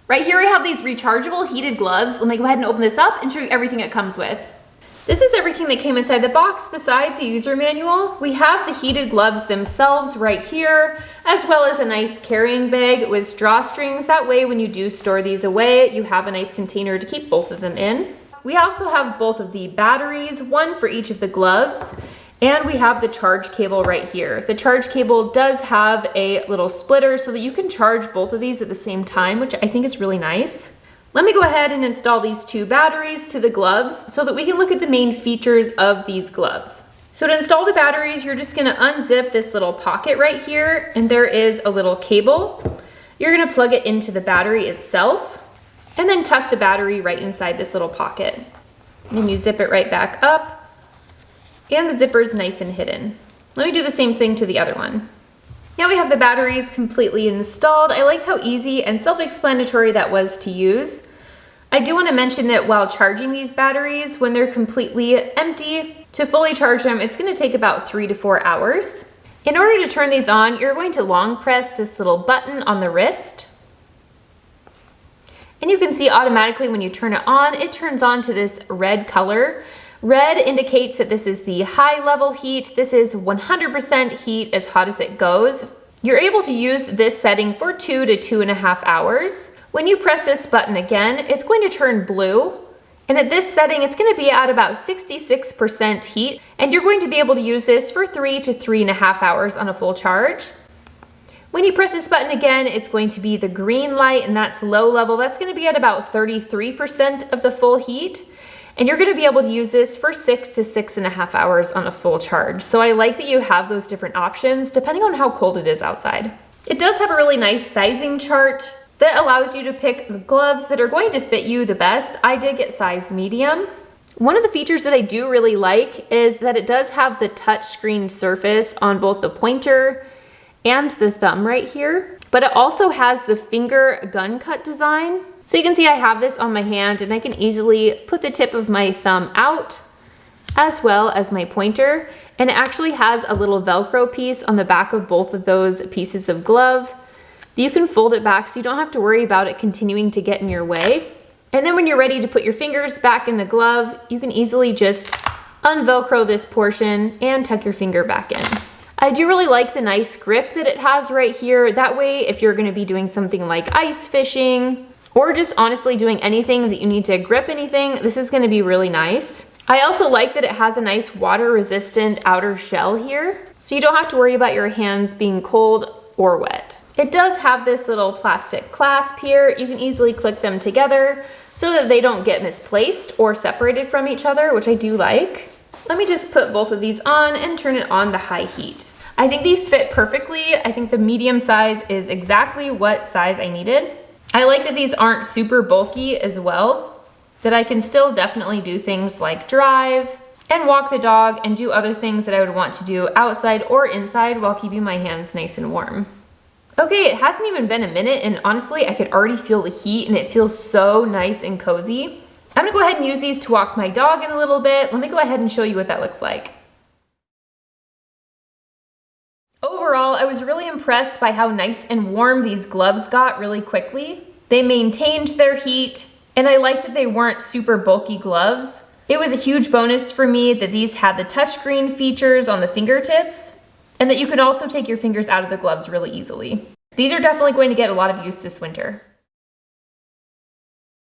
Right here we have these rechargeable heated gloves. Let me go ahead and open this up and show you everything it comes with. This is everything that came inside the box besides a user manual. We have the heated gloves themselves right here, as well as a nice carrying bag with drawstrings. That way when you do store these away, you have a nice container to keep both of them in. We also have both of the batteries, one for each of the gloves, and we have the charge cable right here. The charge cable does have a little splitter so that you can charge both of these at the same time, which I think is really nice. Let me go ahead and install these two batteries to the gloves so that we can look at the main features of these gloves. So to install the batteries, you're just gonna unzip this little pocket right here, and there is a little cable. You're gonna plug it into the battery itself, and then tuck the battery right inside this little pocket. And you zip it right back up, and the zipper is nice and hidden. Let me do the same thing to the other one. Now we have the batteries completely installed. I liked how easy and self-explanatory that was to use. I do want to mention that while charging these batteries, when they're completely empty, to fully charge them, it's going to take about 3 to 4 hours. In order to turn these on, you're going to long press this little button on the wrist. And you can see automatically when you turn it on, it turns on to this red color. Red indicates that this is the high level heat. This is 100% heat, as hot as it goes. You're able to use this setting for 2 to 2.5 hours. When you press this button again, it's going to turn blue. And at this setting, it's going to be at about 66% heat. And you're going to be able to use this for 3 to 3.5 hours on a full charge. When you press this button again, it's going to be the green light, and that's low level. That's going to be at about 33% of the full heat. And you're gonna be able to use this for 6 to 6.5 hours on a full charge. So I like that you have those different options depending on how cold it is outside. It does have a really nice sizing chart that allows you to pick the gloves that are going to fit you the best. I did get size medium. One of the features that I do really like is that it does have the touch screen surface on both the pointer and the thumb right here, but it also has the finger gun cut design. So you can see I have this on my hand, and I can easily put the tip of my thumb out as well as my pointer. And it actually has a little Velcro piece on the back of both of those pieces of glove. You can fold it back so you don't have to worry about it continuing to get in your way. And then when you're ready to put your fingers back in the glove, you can easily just unvelcro this portion and tuck your finger back in. I do really like the nice grip that it has right here. That way, if you're gonna be doing something like ice fishing, or just honestly doing anything that you need to grip anything, this is gonna be really nice. I also like that it has a nice water resistant outer shell here, so you don't have to worry about your hands being cold or wet. It does have this little plastic clasp here. You can easily click them together so that they don't get misplaced or separated from each other, which I do like. Let me just put both of these on and turn it on to high heat. I think these fit perfectly. I think the medium size is exactly what size I needed. I like that these aren't super bulky as well, that I can still definitely do things like drive and walk the dog and do other things that I would want to do outside or inside while keeping my hands nice and warm. Okay, it hasn't even been a minute, and honestly, I could already feel the heat, and it feels so nice and cozy. I'm gonna go ahead and use these to walk my dog in a little bit. Let me go ahead and show you what that looks like. Overall, I was really impressed by how nice and warm these gloves got really quickly. They maintained their heat, and I like that they weren't super bulky gloves. It was a huge bonus for me that these had the touchscreen features on the fingertips, and that you can also take your fingers out of the gloves really easily. These are definitely going to get a lot of use this winter.